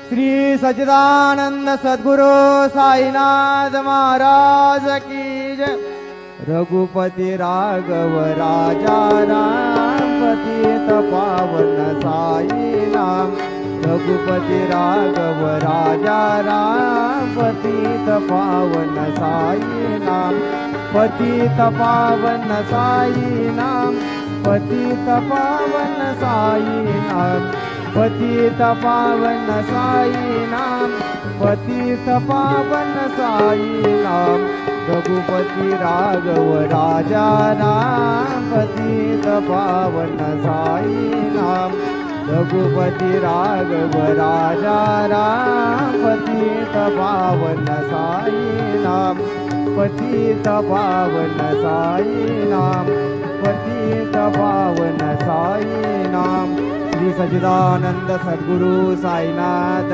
श्री सच्चिदानंद सद्गुरु साईनाथ महाराज की जय। रघुपति राघव राजा राम पतित पावन साई नाम। रघुपति राघव राजा राम पतित पावन साई नाम। पतित पावन साई नाम। पतित पावन साई नाम। पतित पावन साई नाम। पतित पावन साई नाम। रघुपति राघव राजा राम पतित पावन साई नाम। रघुपति राघव राजा राम पतित पावन साई नाम। पतित पावन साई नाम। पतित पावन साई नाम। श्री सच्चिदानंद सद्गुरु साईनाथ